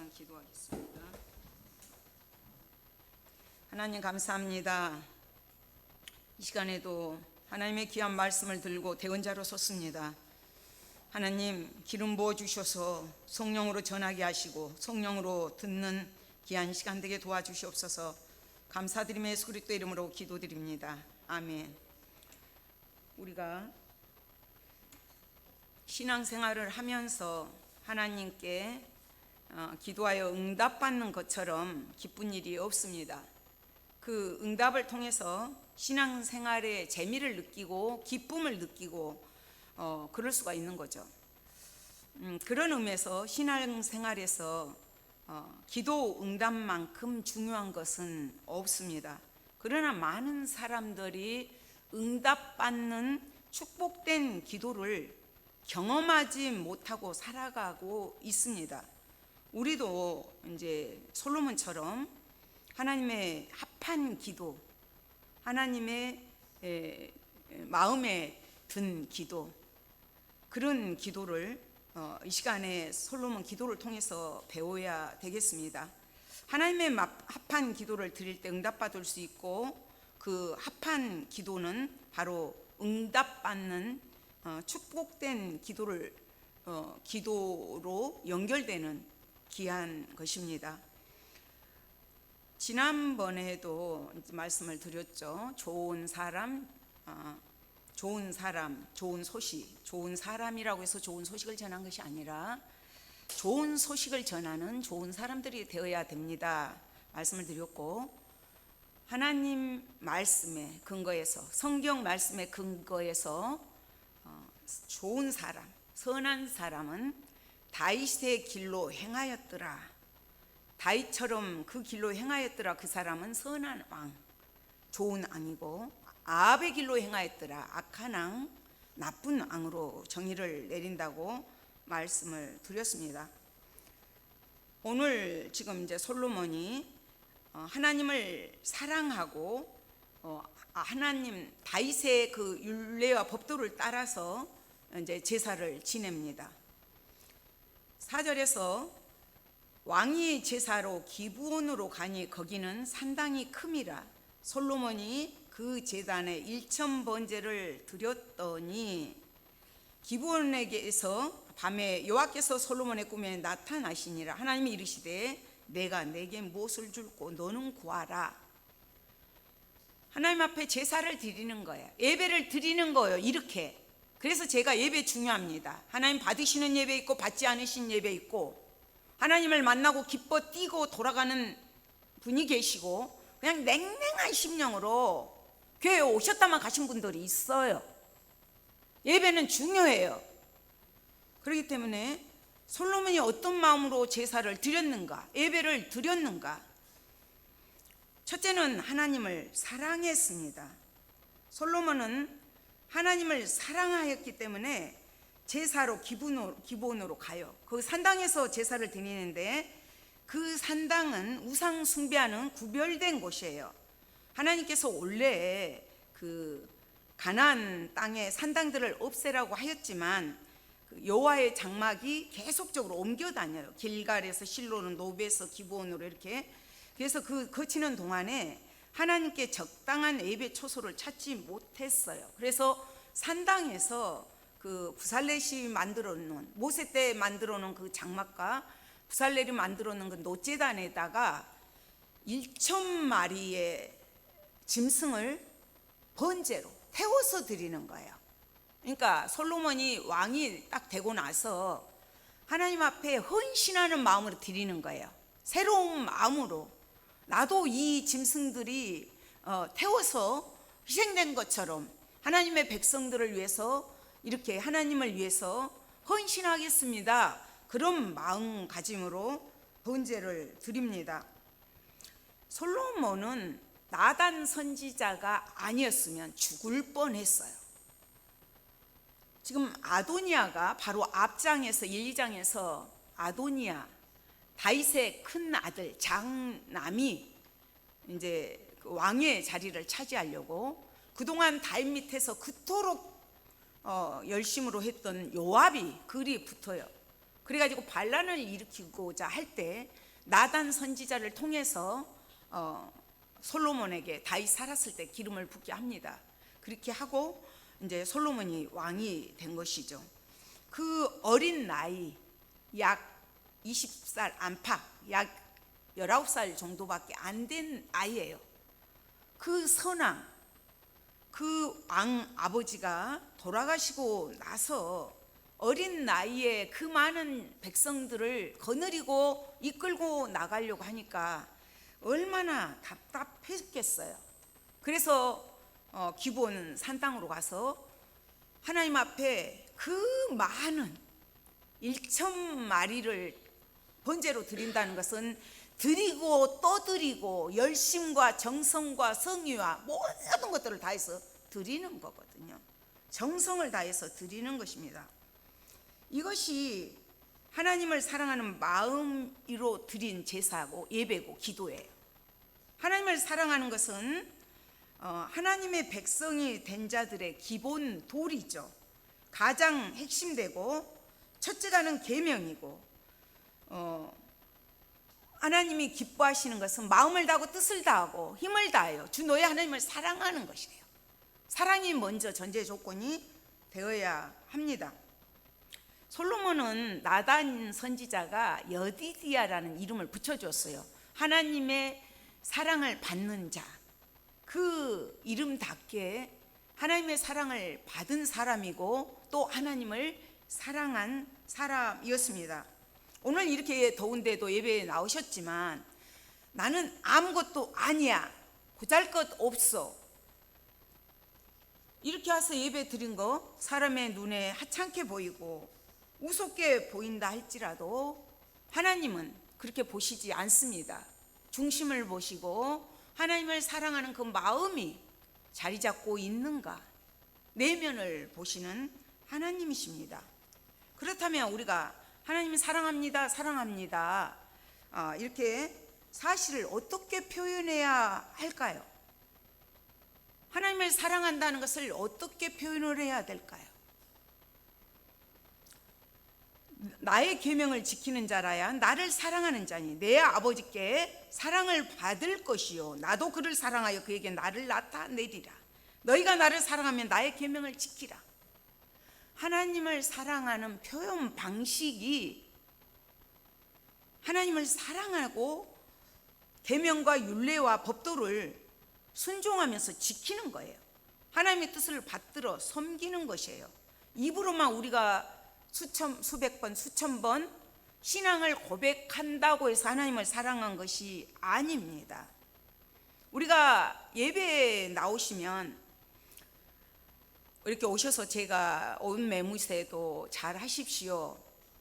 잠깐 기도하겠습니다. 하나님 감사합니다. 이 시간에도 하나님의 귀한 말씀을 들고 대언자로 섰습니다. 하나님 기름 부어 주셔서 성령으로 전하게 하시고 성령으로 듣는 귀한 시간 되게 도와주시옵소서. 감사드리며 예수 그리스도 이름으로 기도드립니다. 아멘. 우리가 신앙생활을 하면서 하나님께 기도하여 응답받는 것처럼 기쁜 일이 없습니다. 그 응답을 통해서 신앙생활의 재미를 느끼고 기쁨을 느끼고 그럴 수가 있는 거죠. 그런 의미에서 신앙생활에서 기도 응답만큼 중요한 것은 없습니다. 그러나 많은 사람들이 응답받는 축복된 기도를 경험하지 못하고 살아가고 있습니다. 우리도 이제 솔로몬처럼 하나님의 합한 기도, 하나님의 마음에 든 기도, 그런 기도를 이 시간에 솔로몬 기도를 통해서 배워야 되겠습니다. 하나님의 합한 기도를 드릴 때 응답받을 수 있고, 그 합한 기도는 바로 응답받는 축복된 기도로 연결되는 귀한 것입니다. 지난번에도 말씀을 드렸죠. 좋은 사람, 좋은 소식, 좋은 사람이라고 해서 좋은 소식을 전한 것이 아니라 좋은 소식을 전하는 좋은 사람들이 되어야 됩니다. 말씀을 드렸고, 하나님 말씀에 근거해서, 성경 말씀에 근거해서 좋은 사람, 선한 사람은 다윗의 길로 행하였더라. 다윗처럼 그 길로 행하였더라. 그 사람은 선한 왕, 좋은 왕이고, 아합의 길로 행하였더라. 악한 왕, 나쁜 왕으로 정의를 내린다고 말씀을 드렸습니다. 오늘 지금 이제 솔로몬이 하나님을 사랑하고 하나님 다윗의 그 율례와 법도를 따라서 이제 제사를 지냅니다. 4절에서 왕이 제사로 기브온으로 가니 거기는 산당이 큼이라. 솔로몬이 그 제단에 1000번제를 드렸더니 기브온에게서 밤에 여호와께서 솔로몬의 꿈에 나타나시니라. 하나님이 이르시되 내가 내게 무엇을 줄고 너는 구하라. 하나님 앞에 제사를 드리는 거예요. 예배를 드리는 거예요. 이렇게. 그래서 제가 예배 중요합니다. 하나님 받으시는 예배 있고 받지 않으신 예배 있고, 하나님을 만나고 기뻐 뛰고 돌아가는 분이 계시고, 그냥 냉랭한 심령으로 교회에 오셨다만 가신 분들이 있어요. 예배는 중요해요. 그렇기 때문에 솔로몬이 어떤 마음으로 제사를 드렸는가, 예배를 드렸는가? 첫째는 하나님을 사랑했습니다. 솔로몬은 하나님을 사랑하였기 때문에 제사로 기본으로 가요. 그 산당에서 제사를 드리는데, 그 산당은 우상 숭배하는 구별된 곳이에요. 하나님께서 원래 그 가나안 땅의 산당들을 없애라고 하였지만 여호와의 장막이 계속적으로 옮겨 다녀요. 길갈에서 실로는, 노베에서 기브온으로 이렇게. 그래서 그 거치는 동안에 하나님께 적당한 예배 초소를 찾지 못했어요. 그래서 산당에서 그 부살렛이 만들어 놓은, 모세 때 만들어 놓은 그 장막과 부살렛이 만들어 놓은 그 노제단에다가 1000마리의 짐승을 번제로 태워서 드리는 거예요. 그러니까 솔로몬이 왕이 딱 되고 나서 하나님 앞에 헌신하는 마음으로 드리는 거예요. 새로운 마음으로. 나도 이 짐승들이 태워서 희생된 것처럼 하나님의 백성들을 위해서, 이렇게 하나님을 위해서 헌신하겠습니다. 그런 마음가짐으로 번제를 드립니다. 솔로몬은 나단 선지자가 아니었으면 죽을 뻔했어요. 지금 아도니아가 바로 앞장에서 1, 2장에서 아도니아, 다윗의 큰 아들 장남이 이제 그 왕의 자리를 차지하려고 그동안 다윗 밑에서 그토록 열심으로 했던 요압이 그리 붙어요. 그래가지고 반란을 일으키고자 할 때 나단 선지자를 통해서 솔로몬에게 다윗 살았을 때 기름을 붓게 합니다. 그렇게 하고 이제 솔로몬이 왕이 된 것이죠. 그 어린 나이 약 20살 안팎, 약 19살 정도밖에 안 된 아이예요. 그 선왕, 그 왕 아버지가 돌아가시고 나서 어린 나이에 그 많은 백성들을 거느리고 이끌고 나가려고 하니까 얼마나 답답했겠어요. 그래서 기브온 산땅으로 가서 하나님 앞에 그 많은 1,000마리를 번제로 드린다는 것은 드리고 또 드리고 열심과 정성과 성의와 모든 것들을 다해서 드리는 거거든요. 정성을 다해서 드리는 것입니다. 이것이 하나님을 사랑하는 마음으로 드린 제사고 예배고 기도예요. 하나님을 사랑하는 것은 하나님의 백성이 된 자들의 기본 도리죠. 가장 핵심되고 첫째가는 계명이고 하나님이 기뻐하시는 것은 마음을 다하고 뜻을 다하고 힘을 다하여 주 너의 하나님을 사랑하는 것이에요. 사랑이 먼저 전제 조건이 되어야 합니다. 솔로몬은 나단 선지자가 여디디야라는 이름을 붙여줬어요. 하나님의 사랑을 받는 자, 그 이름답게 하나님의 사랑을 받은 사람이고 또 하나님을 사랑한 사람이었습니다. 오늘 이렇게 더운데도 예배에 나오셨지만 나는 아무것도 아니야, 보잘것 없어, 이렇게 와서 예배 드린 거 사람의 눈에 하찮게 보이고 우습게 보인다 할지라도 하나님은 그렇게 보시지 않습니다. 중심을 보시고 하나님을 사랑하는 그 마음이 자리 잡고 있는가, 내면을 보시는 하나님이십니다. 그렇다면 우리가 하나님이 사랑합니다, 사랑합니다, 이렇게 사실을 어떻게 표현해야 할까요? 하나님을 사랑한다는 것을 어떻게 표현을 해야 될까요? 나의 계명을 지키는 자라야 나를 사랑하는 자니 내 아버지께 사랑을 받을 것이요 나도 그를 사랑하여 그에게 나를 나타내리라. 너희가 나를 사랑하면 나의 계명을 지키라. 하나님을 사랑하는 표현 방식이 하나님을 사랑하고 계명과 율례와 법도를 순종하면서 지키는 거예요. 하나님의 뜻을 받들어 섬기는 것이에요. 입으로만 우리가 수백 번, 수천 번 신앙을 고백한다고 해서 하나님을 사랑한 것이 아닙니다. 우리가 예배에 나오시면 이렇게 오셔서 제가 옷 매무새도 잘 하십시오,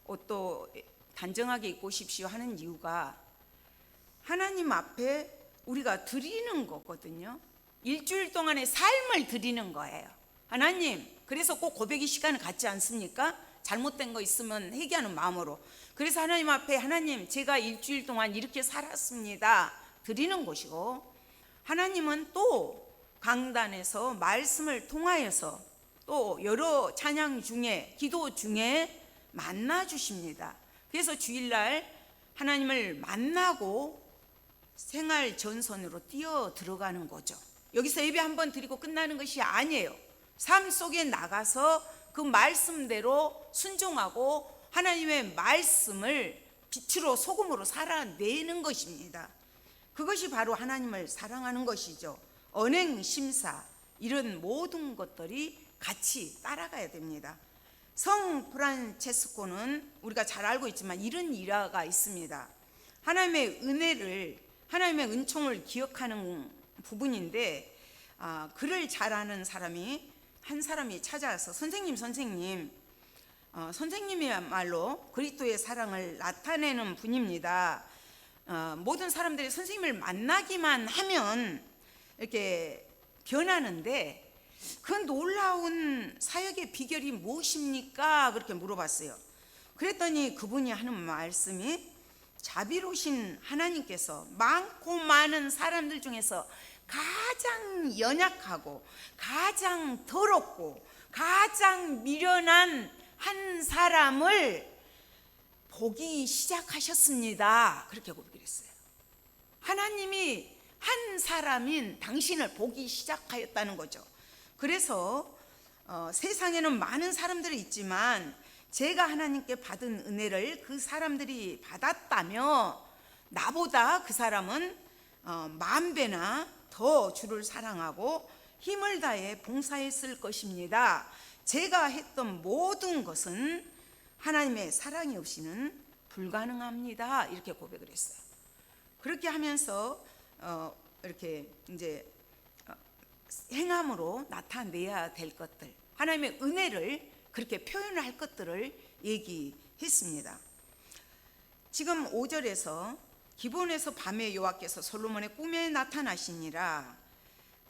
옷도 단정하게 입고 오십시오 하는 이유가 하나님 앞에 우리가 드리는 거거든요. 일주일 동안의 삶을 드리는 거예요. 하나님, 그래서 꼭 고백의 시간을 갖지 않습니까? 잘못된 거 있으면 회개하는 마음으로. 그래서 하나님 앞에 하나님, 제가 일주일 동안 이렇게 살았습니다 드리는 것이고, 하나님은 또 강단에서 말씀을 통하여서 또 여러 찬양 중에 기도 중에 만나 주십니다. 그래서 주일날 하나님을 만나고 생활 전선으로 뛰어 들어가는 거죠. 여기서 예배 한번 드리고 끝나는 것이 아니에요. 삶 속에 나가서 그 말씀대로 순종하고 하나님의 말씀을 빛으로 소금으로 살아내는 것입니다. 그것이 바로 하나님을 사랑하는 것이죠. 언행, 심사, 이런 모든 것들이 같이 따라가야 됩니다. 성 프란체스코는 우리가 잘 알고 있지만 이런 일화가 있습니다. 하나님의 은혜를, 하나님의 은총을 기억하는 부분인데 글을 잘 아는 사람이 한 사람이 찾아와서 선생님 선생님이야말로 그리스도의 사랑을 나타내는 분입니다. 모든 사람들이 선생님을 만나기만 하면 이렇게 변하는데 그 놀라운 사역의 비결이 무엇입니까? 그렇게 물어봤어요. 그랬더니 그분이 하는 말씀이 자비로우신 하나님께서 많고 많은 사람들 중에서 가장 연약하고 가장 더럽고 가장 미련한 한 사람을 보기 시작하셨습니다. 그렇게 고백했어요. 하나님이 한 사람인 당신을 보기 시작하였다는 거죠. 그래서 세상에는 많은 사람들이 있지만 제가 하나님께 받은 은혜를 그 사람들이 받았다며 나보다 그 사람은 만 배나 더 주를 사랑하고 힘을 다해 봉사했을 것입니다. 제가 했던 모든 것은 하나님의 사랑이 없이는 불가능합니다. 이렇게 고백을 했어요. 그렇게 하면서 이렇게 이제 행함으로 나타내야 될 것들, 하나님의 은혜를 그렇게 표현할 것들을 얘기했습니다. 지금 5절에서 기본에서 밤에 여호와께서 솔로몬의 꿈에 나타나시니라.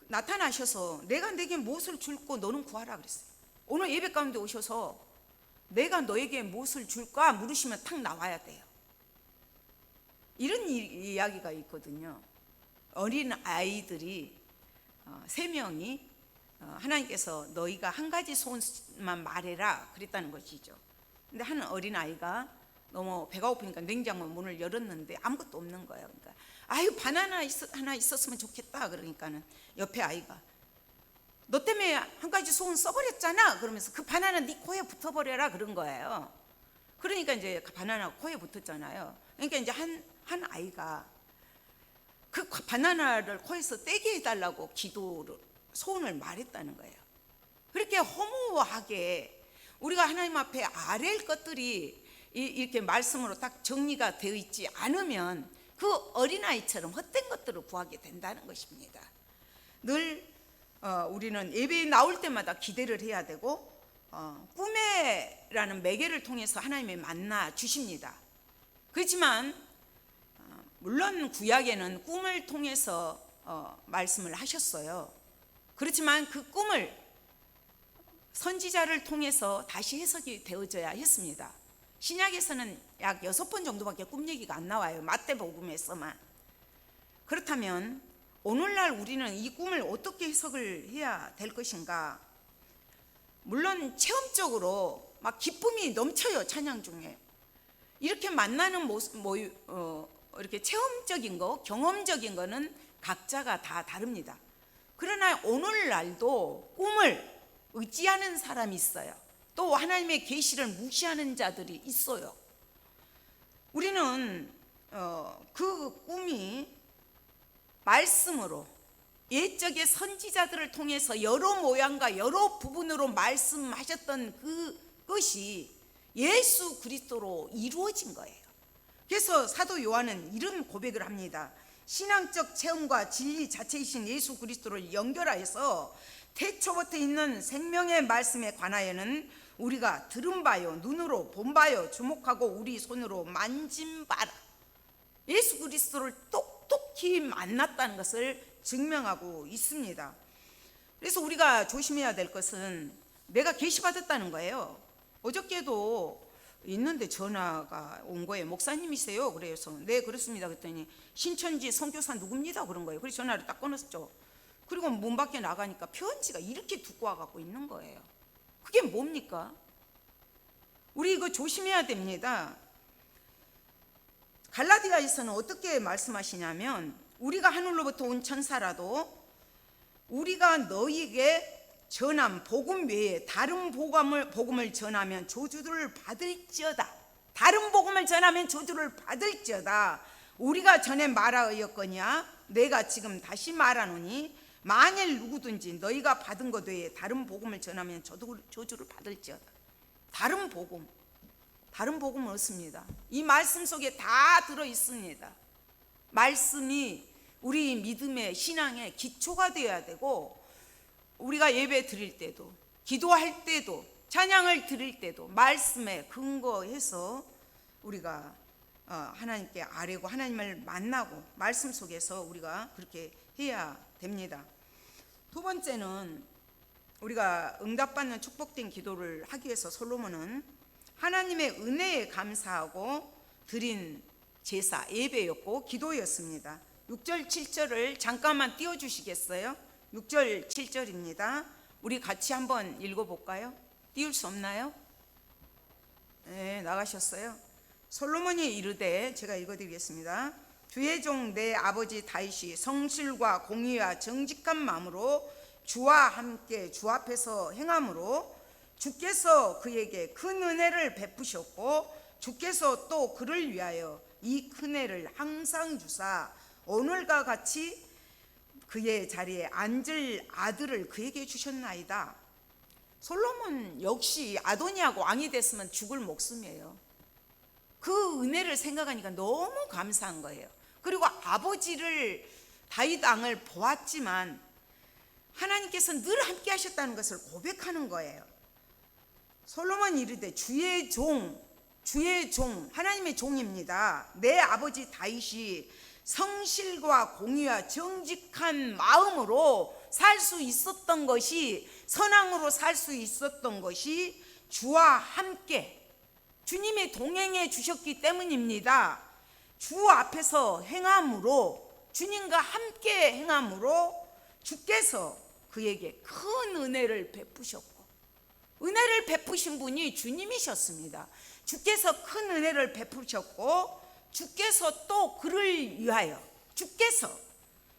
나타나셔서 내가 내게 무엇을 줄고 너는 구하라 그랬어요. 오늘 예배 가운데 오셔서 내가 너에게 무엇을 줄까 물으시면 탁 나와야 돼요. 이런 이야기가 있거든요. 어린 아이들이 3명이 하나님께서 너희가 한 가지 소원만 말해라 그랬다는 것이죠. 근데 한 어린 아이가 너무 배가 고프니까 냉장고 문을 열었는데 아무것도 없는 거예요. 그러니까 아유 바나나 하나 있었으면 좋겠다. 그러니까는 옆에 아이가 너 때문에 한 가지 소원 써버렸잖아. 그러면서 그 바나나 네 코에 붙어버려라 그런 거예요. 그러니까 이제 바나나 코에 붙었잖아요. 그러니까 이제 한 아이가 그 바나나를 코에서 떼게 해달라고 기도를 소원을 말했다는 거예요. 그렇게 허무하게 우리가 하나님 앞에 아랠 것들이 이렇게 말씀으로 딱 정리가 되어 있지 않으면 그 어린아이처럼 헛된 것들을 구하게 된다는 것입니다. 늘 우리는 예배에 나올 때마다 기대를 해야 되고 꿈에라는 매개를 통해서 하나님이 만나 주십니다. 그렇지만 물론 구약에는 꿈을 통해서 말씀을 하셨어요. 그렇지만 그 꿈을 선지자를 통해서 다시 해석이 되어져야 했습니다. 신약에서는 약 6번 정도밖에 꿈 얘기가 안 나와요. 마태복음에서만. 그렇다면 오늘날 우리는 이 꿈을 어떻게 해석을 해야 될 것인가? 물론 체험적으로 막 기쁨이 넘쳐요. 찬양 중에 이렇게 만나는 모습, 이렇게 체험적인 거, 경험적인 거는 각자가 다 다릅니다. 그러나 오늘날도 꿈을 의지하는 사람이 있어요. 또 하나님의 계시를 무시하는 자들이 있어요. 우리는 그 꿈이 말씀으로 옛적의 선지자들을 통해서 여러 모양과 여러 부분으로 말씀하셨던 그것이 예수 그리스도로 이루어진 거예요. 그래서 사도 요한은 이런 고백을 합니다. 신앙적 체험과 진리 자체이신 예수 그리스도를 연결하여서 태초부터 있는 생명의 말씀에 관하여는 우리가 들은 바요, 눈으로 본 바요, 주목하고 우리 손으로 만진 바라. 예수 그리스도를 똑똑히 만났다는 것을 증명하고 있습니다. 그래서 우리가 조심해야 될 것은 내가 계시받았다는 거예요. 어저께도 있는데 전화가 온 거예요. 목사님이세요? 그래서 네 그렇습니다. 그랬더니 신천지 선교사 누굽니다? 그런 거예요. 그래서 전화를 딱 끊었죠. 그리고 문 밖에 나가니까 편지가 이렇게 두꺼워 갖고 있는 거예요. 그게 뭡니까? 우리 이거 조심해야 됩니다. 갈라디아에서는 어떻게 말씀하시냐면 우리가 하늘로부터 온 천사라도 우리가 너희에게 전한 복음 외에 다른 복음을 전하면 저주를 받을지어다. 다른 복음을 전하면 저주를 받을지어다. 우리가 전에 말하였거니와 내가 지금 다시 말하노니 만일 누구든지 너희가 받은 것 외에 다른 복음을 전하면 저주를 받을지어다. 다른 복음은 없습니다. 이 말씀 속에 다 들어 있습니다. 말씀이 우리 믿음의 신앙의 기초가 되어야 되고 우리가 예배 드릴 때도 기도할 때도 찬양을 드릴 때도 말씀에 근거해서 우리가 하나님께 아뢰고 하나님을 만나고 말씀 속에서 우리가 그렇게 해야 됩니다. 두 번째는 우리가 응답받는 축복된 기도를 하기 위해서 솔로몬은 하나님의 은혜에 감사하고 드린 제사 예배였고 기도였습니다. 6절 7절을 잠깐만 띄워주시겠어요? 6절 7절입니다. 우리 같이 한번 읽어볼까요? 띄울 수 없나요? 네, 나가셨어요. 솔로몬이 이르되, 제가 읽어드리겠습니다. 주의 종 내 아버지 다윗이 성실과 공의와 정직한 마음으로 주와 함께 주 앞에서 행함으로 주께서 그에게 큰 은혜를 베푸셨고 주께서 또 그를 위하여 이 큰 은혜를 항상 주사 오늘과 같이 그의 자리에 앉을 아들을 그에게 주셨나이다. 솔로몬 역시 아도니아가 왕이 됐으면 죽을 목숨이에요. 그 은혜를 생각하니까 너무 감사한 거예요. 그리고 아버지를 다윗 왕을 보았지만 하나님께서 늘 함께 하셨다는 것을 고백하는 거예요. 솔로몬이 이르되 주의 종 하나님의 종입니다. 내 아버지 다윗이 성실과 공의와 정직한 마음으로 살 수 있었던 것이, 선왕으로 살 수 있었던 것이 주와 함께 주님의 동행해 주셨기 때문입니다. 주 앞에서 행함으로, 주님과 함께 행함으로 주께서 그에게 큰 은혜를 베푸셨고, 은혜를 베푸신 분이 주님이셨습니다. 주께서 큰 은혜를 베푸셨고 주께서 또 그를 위하여, 주께서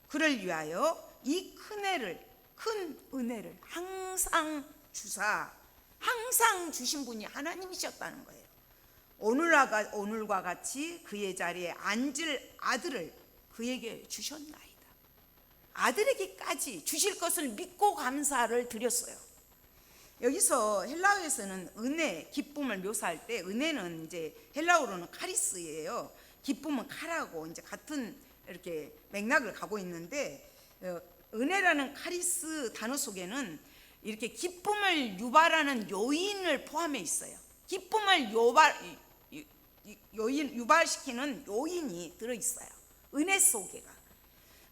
그를 위하여 이 큰 은혜를 항상 주사, 항상 주신 분이 하나님이셨다는 거예요. 오늘과 같이 그의 자리에 앉을 아들을 그에게 주셨나이다. 아들에게까지 주실 것을 믿고 감사를 드렸어요. 여기서 헬라어에서는 은혜, 기쁨을 묘사할 때 은혜는 이제 헬라어로는 카리스예요. 기쁨은 카라고 이제 같은 이렇게 맥락을 가고 있는데, 은혜라는 카리스 단어 속에는 이렇게 기쁨을 유발하는 요인을 포함해 있어요. 기쁨을 유발시키는 요인이 들어 있어요. 은혜 속에가.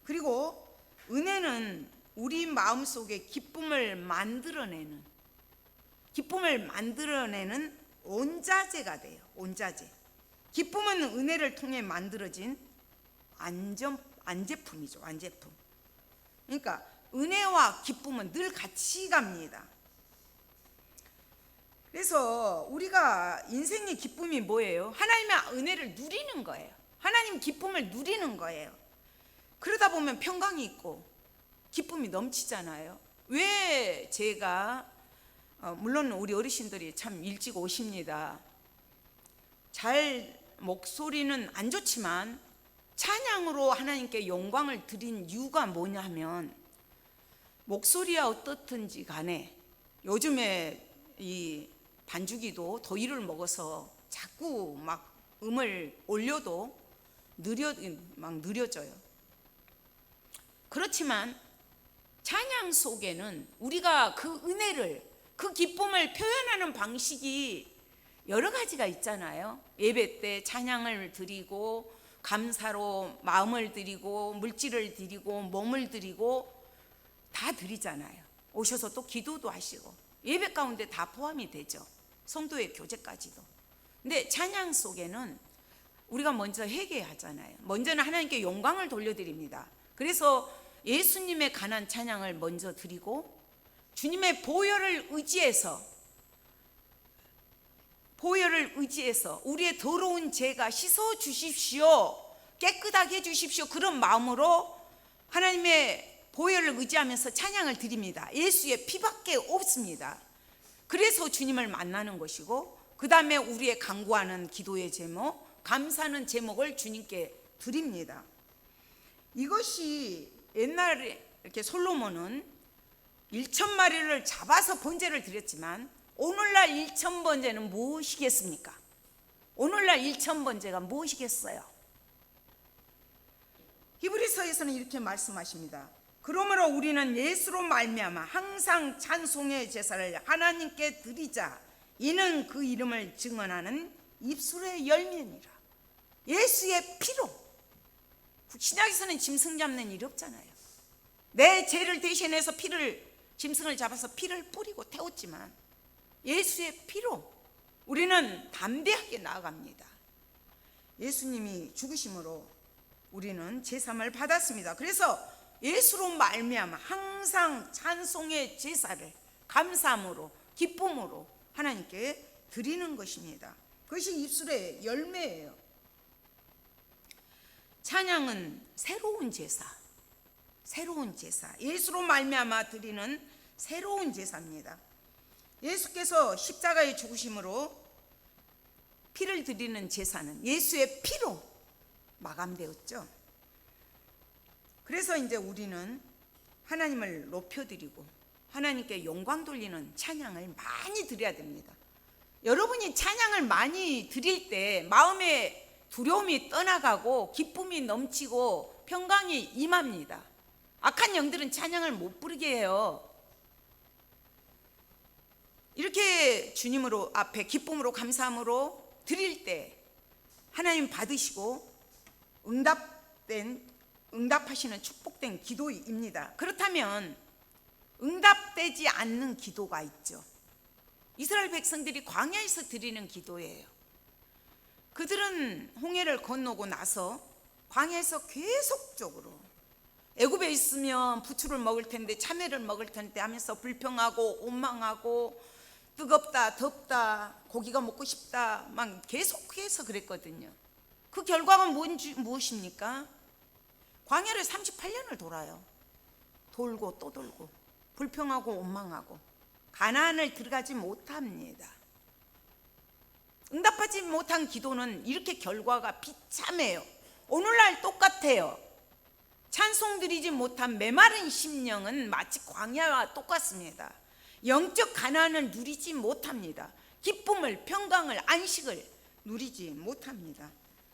그리고 은혜는 우리 마음 속에 기쁨을 만들어내는 온자재가 돼요. 온자재. 기쁨은 은혜를 통해 만들어진 완제품이죠. 완제품. 그러니까 은혜와 기쁨은 늘 같이 갑니다. 그래서 우리가 인생의 기쁨이 뭐예요? 하나님의 은혜를 누리는 거예요. 하나님 기쁨을 누리는 거예요. 그러다 보면 평강이 있고 기쁨이 넘치잖아요. 왜 제가 물론 우리 어르신들이 참 일찍 오십니다. 목소리는 안 좋지만 찬양으로 하나님께 영광을 드린 이유가 뭐냐 하면, 목소리야 어떻든지 간에 요즘에 이 반주기도 더위를 먹어서 자꾸 막 음을 올려도 느려져요. 그렇지만 찬양 속에는 우리가 그 은혜를, 그 기쁨을 표현하는 방식이 여러 가지가 있잖아요. 예배 때 찬양을 드리고, 감사로 마음을 드리고, 물질을 드리고, 몸을 드리고 다 드리잖아요. 오셔서 또 기도도 하시고 예배 가운데 다 포함이 되죠. 성도의 교제까지도. 근데 찬양 속에는 우리가 먼저 회개하잖아요. 먼저는 하나님께 영광을 돌려드립니다. 그래서 예수님에 관한 찬양을 먼저 드리고, 주님의 보혈을 의지해서 우리의 더러운 죄가 씻어 주십시오, 깨끗하게 해주십시오, 그런 마음으로 하나님의 보혈을 의지하면서 찬양을 드립니다. 예수의 피밖에 없습니다. 그래서 주님을 만나는 것이고, 그 다음에 우리의 간구하는 기도의 제목, 감사하는 제목을 주님께 드립니다. 이것이 옛날에 이렇게 솔로몬은 1,000마리를 잡아서 번제를 드렸지만, 오늘날 1,000번제는 무엇이겠습니까? 오늘날 1,000번제가 무엇이겠어요? 히브리서에서는 이렇게 말씀하십니다. 그러므로 우리는 예수로 말미암아 항상 찬송의 제사를 하나님께 드리자. 이는 그 이름을 증언하는 입술의 열매니라. 예수의 피로. 신약에서는 짐승 잡는 일이 없잖아요. 내 죄를 대신해서 짐승을 잡아서 피를 뿌리고 태웠지만, 예수의 피로 우리는 담대하게 나아갑니다. 예수님이 죽으심으로 우리는 제사함을 받았습니다. 그래서 예수로 말미암아 항상 찬송의 제사를 감사함으로, 기쁨으로 하나님께 드리는 것입니다. 그것이 입술의 열매예요. 찬양은 새로운 제사, 새로운 제사, 예수로 말미암아 드리는 새로운 제사입니다. 예수께서 십자가의 죽으심으로 피를 드리는 제사는 예수의 피로 마감되었죠. 그래서 이제 우리는 하나님을 높여드리고 하나님께 영광 돌리는 찬양을 많이 드려야 됩니다. 여러분이 찬양을 많이 드릴 때 마음의 두려움이 떠나가고 기쁨이 넘치고 평강이 임합니다. 악한 영들은 찬양을 못 부르게 해요. 이렇게 주님으로 앞에 기쁨으로 감사함으로 드릴 때 하나님 받으시고 응답하시는 축복된 기도입니다. 그렇다면 응답되지 않는 기도가 있죠. 이스라엘 백성들이 광야에서 드리는 기도예요. 그들은 홍해를 건너고 나서 광야에서 계속적으로 애굽에 있으면 부추를 먹을 텐데 참외를 먹을 텐데 하면서 불평하고 원망하고 뜨겁다 덥다 고기가 먹고 싶다 막 계속해서 그랬거든요. 그 결과가 무엇입니까? 광야를 38년을 돌아요. 돌고 또 돌고 불평하고 원망하고 가나안을 들어가지 못합니다. 응답하지 못한 기도는 이렇게 결과가 비참해요. 오늘날 똑같아요. 찬송 드리지 못한 메마른 심령은 마치 광야와 똑같습니다. 영적 가난을 누리지 못합니다. 기쁨을, 평강을, 안식을 누리지 못합니다.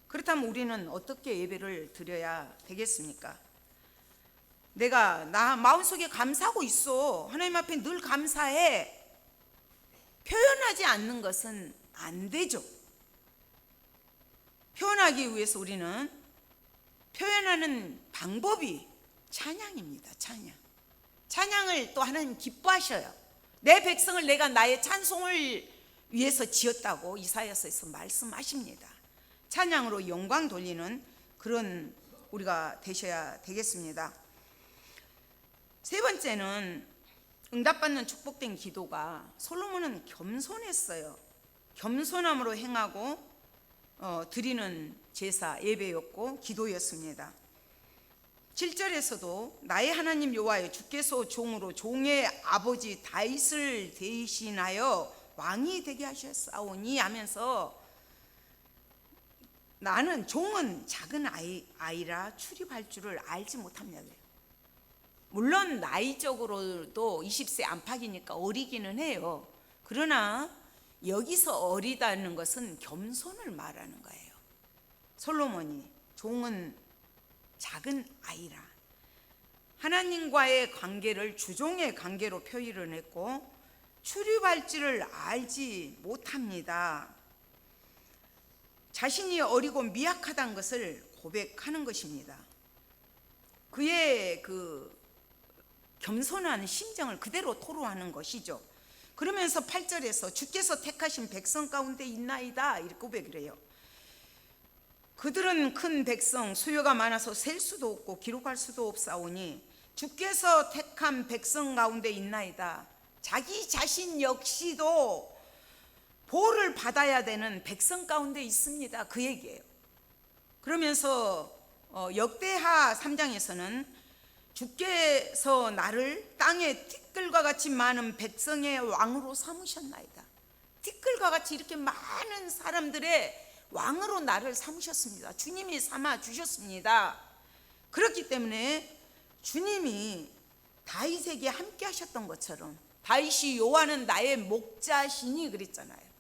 그렇다면 우리는 어떻게 예배를 드려야 되겠습니까? 내가 나 마음속에 감사하고 있어. 하나님 앞에 늘 감사해. 표현하지 않는 것은 안 되죠. 표현하기 위해서 우리는 표현하는 방법이 찬양입니다. 찬양을 또 하나님 기뻐하셔요. 내 백성을 내가 나의 찬송을 위해서 지었다고 이사야서에서 말씀하십니다. 찬양으로 영광 돌리는 그런 우리가 되셔야 되겠습니다. 세 번째는 응답받는 축복된 기도가 솔로몬은 겸손했어요. 겸손함으로 행하고 드리는 제사 예배였고 기도였습니다. 7절에서도 나의 하나님 여호와여 주께서 종으로 종의 아버지 다윗을 대신하여 왕이 되게 하셨사오니 하면서 나는 종은 작은 아이라 출입할 줄을 알지 못합니다. 물론 나이적으로도 20세 안팎이니까 어리기는 해요. 그러나 여기서 어리다는 것은 겸손을 말하는 거예요. 솔로몬이 종은 작은 아이라 하나님과의 관계를 주종의 관계로 표현을 했고 출입할 줄을 알지 못합니다. 자신이 어리고 미약하다는 것을 고백하는 것입니다. 그의 그 겸손한 심정을 그대로 토로하는 것이죠. 그러면서 8절에서 주께서 택하신 백성 가운데 있나이다 이렇게 고백을 해요. 그들은 큰 백성 수요가 많아서 셀 수도 없고 기록할 수도 없사오니 주께서 택한 백성 가운데 있나이다. 자기 자신 역시도 보호를 받아야 되는 백성 가운데 있습니다. 그 얘기예요. 그러면서 역대하 3장에서는 주께서 나를 땅의 티끌과 같이 많은 백성의 왕으로 삼으셨나이다. 티끌과 같이 이렇게 많은 사람들의 왕으로 나를 삼으셨습니다. 주님이 삼아 주셨습니다. 그렇기 때문에 주님이 다윗에게 함께 하셨던 것처럼 다윗이 여호와는 나의 목자시니 그랬잖아요.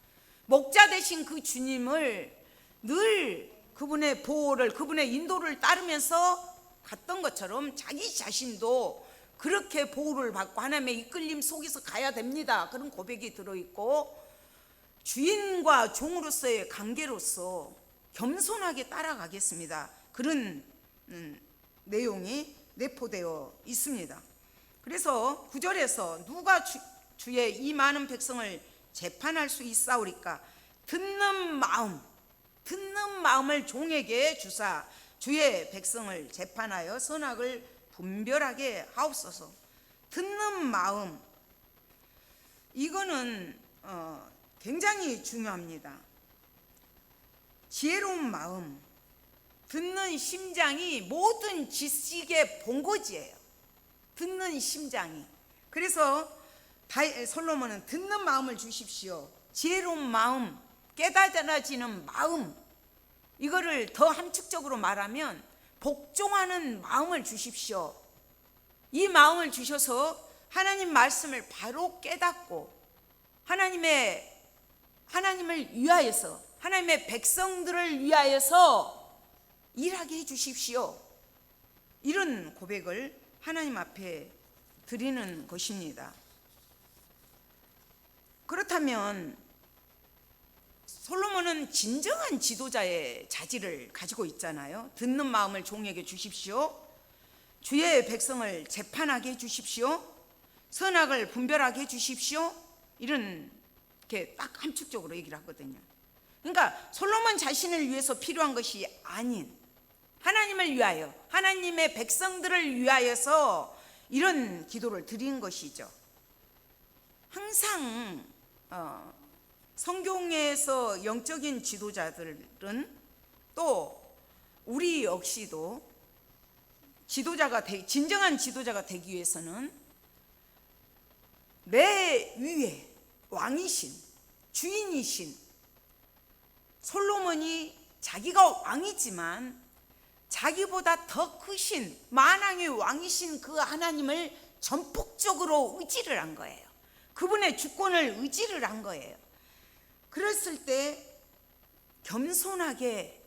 목자 되신 그 주님을 늘 그분의 보호를 그분의 인도를 따르면서 갔던 것처럼 자기 자신도 그렇게 보호를 받고 하나님의 이끌림 속에서 가야 됩니다. 그런 고백이 들어있고 주인과 종으로서의 관계로서 겸손하게 따라가겠습니다. 그런 내용이 내포되어 있습니다. 그래서 9절에서 누가 주의 이 많은 백성을 재판할 수 있사오리까? 듣는 마음을 종에게 주사 주의 백성을 재판하여 선악을 분별하게 하옵소서. 듣는 마음, 이거는 굉장히 중요합니다. 지혜로운 마음, 듣는 심장이 모든 지식의 본거지예요. 듣는 심장이. 그래서 솔로몬은 듣는 마음을 주십시오. 지혜로운 마음, 깨달아지는 마음, 이거를 더 함축적으로 말하면 복종하는 마음을 주십시오. 이 마음을 주셔서 하나님 말씀을 바로 깨닫고 하나님을 위하여서, 하나님의 백성들을 위하여서 일하게 해 주십시오. 이런 고백을 하나님 앞에 드리는 것입니다. 그렇다면 솔로몬은 진정한 지도자의 자질을 가지고 있잖아요. 듣는 마음을 종에게 주십시오. 주의 백성을 재판하게 해 주십시오. 선악을 분별하게 해 주십시오. 이렇게 딱 함축적으로 얘기를 하거든요. 그러니까 솔로몬 자신을 위해서 필요한 것이 아닌 하나님을 위하여, 하나님의 백성들을 위하여서 이런 기도를 드린 것이죠. 항상 성경에서 영적인 지도자들은 또 우리 역시도 진정한 지도자가 되기 위해서는 내 위에 왕이신, 주인이신 솔로몬이 자기가 왕이지만 자기보다 더 크신 만왕의 왕이신 그 하나님을 전폭적으로 의지를 한 거예요. 그분의 주권을 의지를 한 거예요. 그랬을 때 겸손하게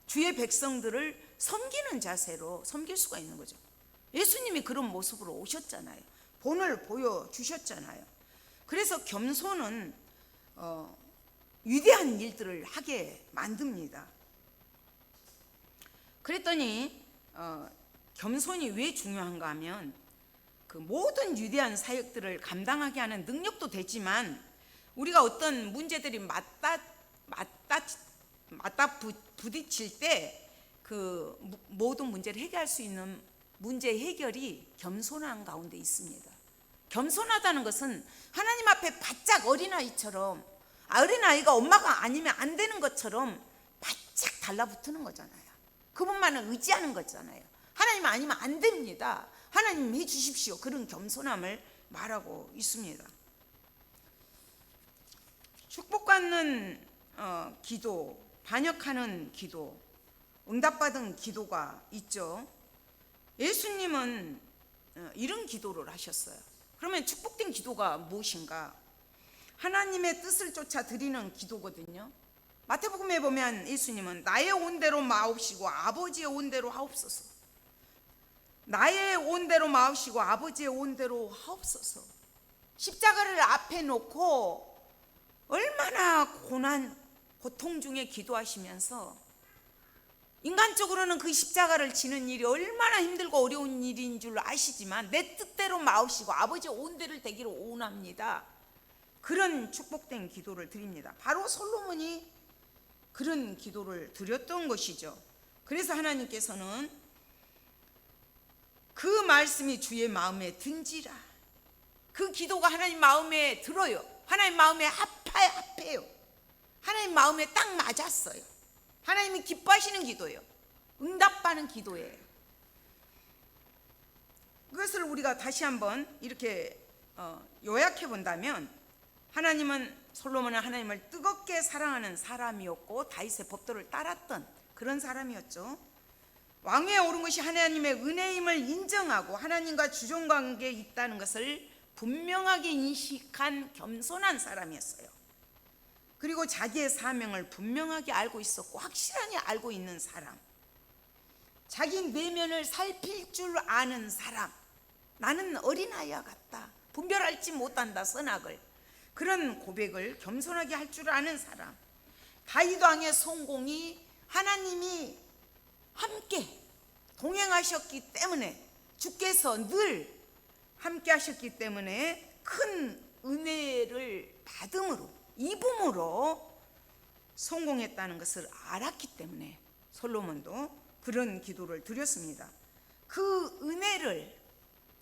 주의 백성들을 섬기는 자세로 섬길 수가 있는 거죠. 예수님이 그런 모습으로 오셨잖아요. 본을 보여주셨잖아요. 그래서 겸손은 위대한 일들을 하게 만듭니다. 그랬더니 겸손이 왜 중요한가 하면 그 모든 위대한 사역들을 감당하게 하는 능력도 되지만 우리가 어떤 문제들이 맞다 부딪힐 때 그 모든 문제를 해결할 수 있는 문제 해결이 겸손한 가운데 있습니다. 겸손하다는 것은 하나님 앞에 바짝 어린아이처럼, 어린아이가 엄마가 아니면 안 되는 것처럼 바짝 달라붙는 거잖아요. 그분만을 의지하는 거잖아요. 하나님 아니면 안 됩니다. 하나님 해 주십시오. 그런 겸손함을 말하고 있습니다. 축복받는 기도, 반역하는 기도, 응답받은 기도가 있죠. 예수님은 이런 기도를 하셨어요. 그러면 축복된 기도가 무엇인가? 하나님의 뜻을 쫓아 드리는 기도거든요. 마태복음에 보면 예수님은 나의 온대로 마옵시고 아버지의 온대로 하옵소서. 나의 온대로 마옵시고 아버지의 온대로 하옵소서. 십자가를 앞에 놓고 얼마나 고통 중에 기도하시면서 인간적으로는 그 십자가를 지는 일이 얼마나 힘들고 어려운 일인 줄 아시지만 내 뜻대로 마옵시고 아버지의 온대를 되기를 원합니다. 그런 축복된 기도를 드립니다. 바로 솔로몬이 그런 기도를 드렸던 것이죠. 그래서 하나님께서는 그 말씀이 주의 마음에 든지라. 그 기도가 하나님 마음에 들어요. 하나님 마음에 합해요. 하나님 마음에 딱 맞았어요. 하나님이 기뻐하시는 기도예요. 응답받는 기도예요. 그것을 우리가 다시 한번 이렇게 요약해 본다면 솔로몬은 하나님을 뜨겁게 사랑하는 사람이었고 다윗의 법도를 따랐던 그런 사람이었죠. 왕위에 오른 것이 하나님의 은혜임을 인정하고 하나님과 주종관계에 있다는 것을 분명하게 인식한 겸손한 사람이었어요. 그리고 자기의 사명을 분명하게 알고 있었고 확실하게 알고 있는 사람, 자기 내면을 살필 줄 아는 사람. 나는 어린아이와 같다, 분별할지 못한다 선악을. 그런 고백을 겸손하게 할 줄 아는 사람. 다윗 왕의 성공이 하나님이 함께 동행하셨기 때문에, 주께서 늘 함께 하셨기 때문에 큰 은혜를 입음으로 성공했다는 것을 알았기 때문에 솔로몬도 그런 기도를 드렸습니다. 그 은혜를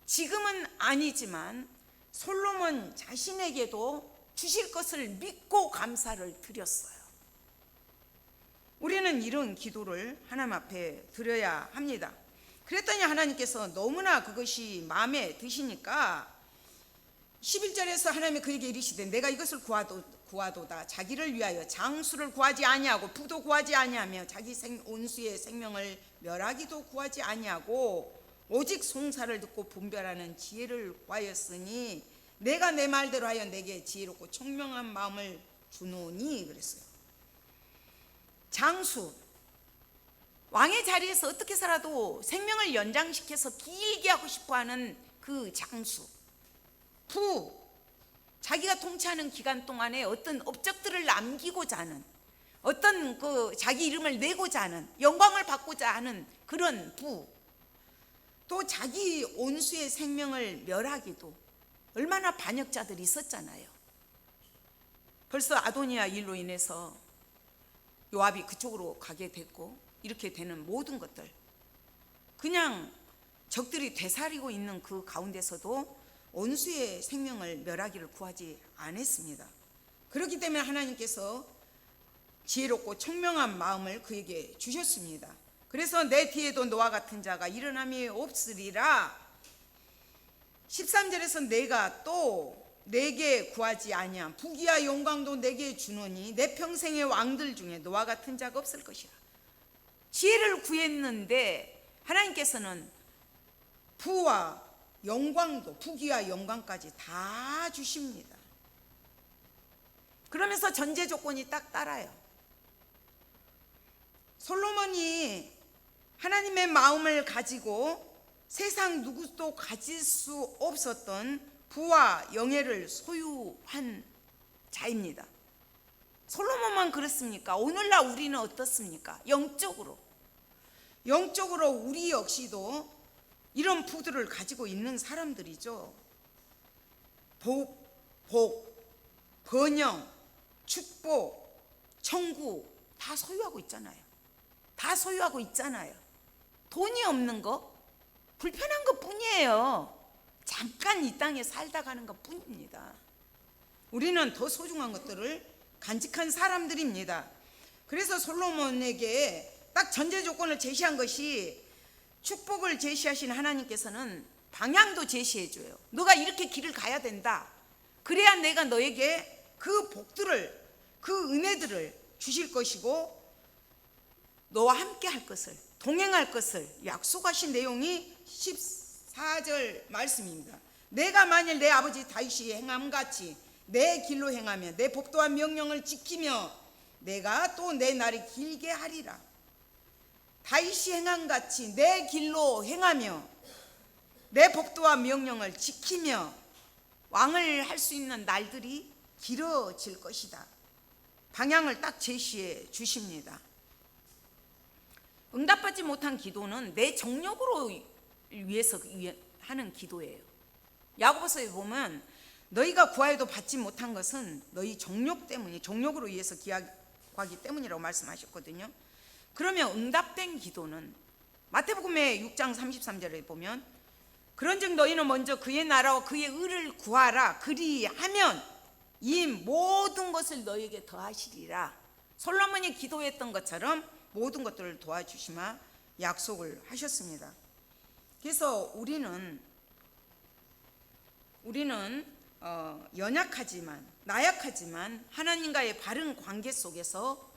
지금은 아니지만 솔로몬 자신에게도 주실 것을 믿고 감사를 드렸어요. 우리는 이런 기도를 하나님 앞에 드려야 합니다. 그랬더니 하나님께서 너무나 그것이 마음에 드시니까 11절에서 하나님이 그에게 이르시되 내가 이것을 구하도다. 자기를 위하여 장수를 구하지 아니하고 부도 구하지 아니하며 자기 온수의 생명을 멸하기도 구하지 아니하고 오직 송사를 듣고 분별하는 지혜를 구하였으니 내가 내 말대로 하여 내게 지혜롭고 총명한 마음을 주노니 그랬어요. 장수, 왕의 자리에서 어떻게 살아도 생명을 연장시켜서 길게 하고 싶어하는 그 장수. 부, 자기가 통치하는 기간 동안에 어떤 업적들을 남기고자 하는, 어떤 그 자기 이름을 내고자 하는, 영광을 받고자 하는 그런 부. 또 자기 온수의 생명을 멸하기도, 얼마나 반역자들이 있었잖아요. 벌써 아도니아 일로 인해서 요압이 그쪽으로 가게 됐고, 이렇게 되는 모든 것들, 그냥 적들이 되살이고 있는 그 가운데서도 온수의 생명을 멸하기를 구하지 않았습니다. 그렇기 때문에 하나님께서 지혜롭고 총명한 마음을 그에게 주셨습니다. 그래서 내 뒤에도 너와 같은 자가 일어남이 없으리라. 13절에서 내가 또 내게 구하지 아니함 부귀와 영광도 내게 주노니 내 평생의 왕들 중에 너와 같은 자가 없을 것이라. 지혜를 구했는데 하나님께서는 부와 영광도, 부귀와 영광까지 다 주십니다. 그러면서 전제 조건이 딱 따라요. 솔로몬이 하나님의 마음을 가지고 세상 누구도 가질 수 없었던 부와 영예를 소유한 자입니다. 솔로몬만 그렇습니까? 오늘날 우리는 어떻습니까? 영적으로 우리 역시도 이런 부들을 가지고 있는 사람들이죠. 번영, 축복, 천국 다 소유하고 있잖아요. 돈이 없는 거 불편한 것 뿐이에요. 잠깐 이 땅에 살다 가는 것 뿐입니다. 우리는 더 소중한 것들을 간직한 사람들입니다. 그래서 솔로몬에게 딱 전제 조건을 제시한 것이, 축복을 제시하신 하나님께서는 방향도 제시해줘요. 너가 이렇게 길을 가야 된다. 그래야 내가 너에게 그 복들을, 그 은혜들을 주실 것이고 너와 함께 할 것을, 동행할 것을 약속하신 내용이 14절 말씀입니다. 내가 만일 내 아버지 다윗이 행함같이 내 길로 행하며 내 법도와 명령을 지키며 내가 또 내 날이 길게 하리라. 다윗이 행함같이 내 길로 행하며 내 법도와 명령을 지키며 왕을 할 수 있는 날들이 길어질 것이다. 방향을 딱 제시해 주십니다. 응답받지 못한 기도는 내 정욕으로 위해서 하는 기도예요. 야고보서에 보면 너희가 구하여도 받지 못한 것은 너희 정욕 때문이, 정욕으로 위해서 구하기 때문이라고 말씀하셨거든요. 그러면 응답된 기도는 마태복음의 6장 33절에 보면 그런즉 너희는 먼저 그의 나라와 그의 의를 구하라. 그리하면 이 모든 것을 너희에게 더하시리라. 솔로몬이 기도했던 것처럼 모든 것들을 도와주시마 약속을 하셨습니다. 그래서 우리는 연약하지만, 나약하지만 하나님과의 바른 관계 속에서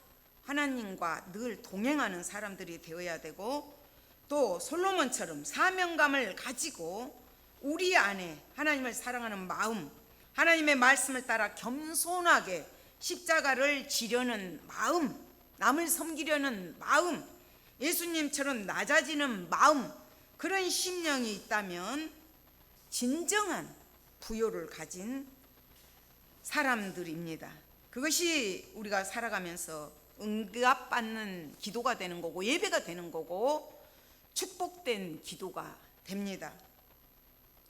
하나님과 늘 동행하는 사람들이 되어야 되고, 또 솔로몬처럼 사명감을 가지고 우리 안에 하나님을 사랑하는 마음, 하나님의 말씀을 따라 겸손하게 십자가를 지려는 마음, 남을 섬기려는 마음, 예수님처럼 낮아지는 마음, 그런 심령이 있다면 진정한 부요를 가진 사람들입니다. 그것이 우리가 살아가면서 응답받는 기도가 되는 거고, 예배가 되는 거고, 축복된 기도가 됩니다.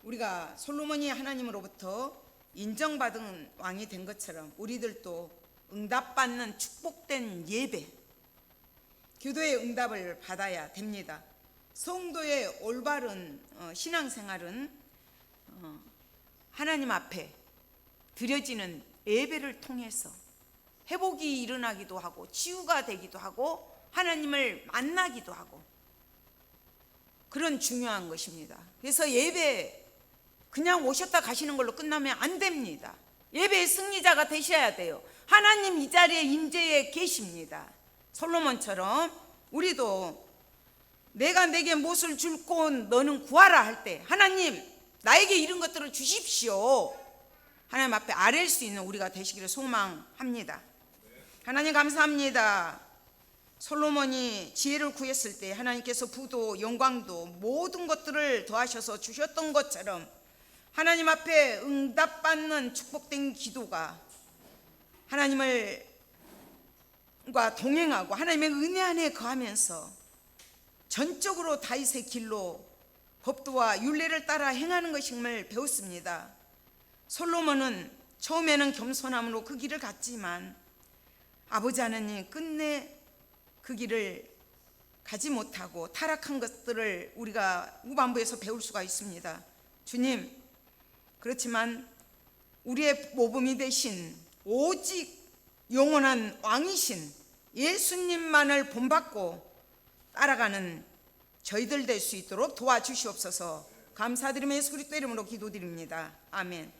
우리가 솔로몬이 하나님으로부터 인정받은 왕이 된 것처럼 우리들도 응답받는 축복된 예배, 기도의 응답을 받아야 됩니다. 성도의 올바른 신앙생활은 하나님 앞에 드려지는 예배를 통해서 회복이 일어나기도 하고 치유가 되기도 하고 하나님을 만나기도 하고 그런 중요한 것입니다. 그래서 예배 그냥 오셨다 가시는 걸로 끝나면 안 됩니다. 예배의 승리자가 되셔야 돼요. 하나님 이 자리에 임재해 계십니다. 솔로몬처럼 우리도 내가 내게 무엇을 줄고 너는 구하라 할 때 하나님 나에게 이런 것들을 주십시오. 하나님 앞에 아뢰일 수 있는 우리가 되시기를 소망합니다. 하나님 감사합니다. 솔로몬이 지혜를 구했을 때 하나님께서 부도 영광도 모든 것들을 더하셔서 주셨던 것처럼 하나님 앞에 응답받는 축복된 기도가 하나님과 동행하고 하나님의 은혜 안에 거하면서 전적으로 다윗의 길로 법도와 율례를 따라 행하는 것임을 배웠습니다. 솔로몬은 처음에는 겸손함으로 그 길을 갔지만 아버지 하나님 끝내 그 길을 가지 못하고 타락한 것들을 우리가 후반부에서 배울 수가 있습니다. 주님, 그렇지만 우리의 모범이 되신 오직 영원한 왕이신 예수님만을 본받고 따라가는 저희들 될 수 있도록 도와주시옵소서. 감사드리며 예수 그리스도 이름으로 기도드립니다. 아멘.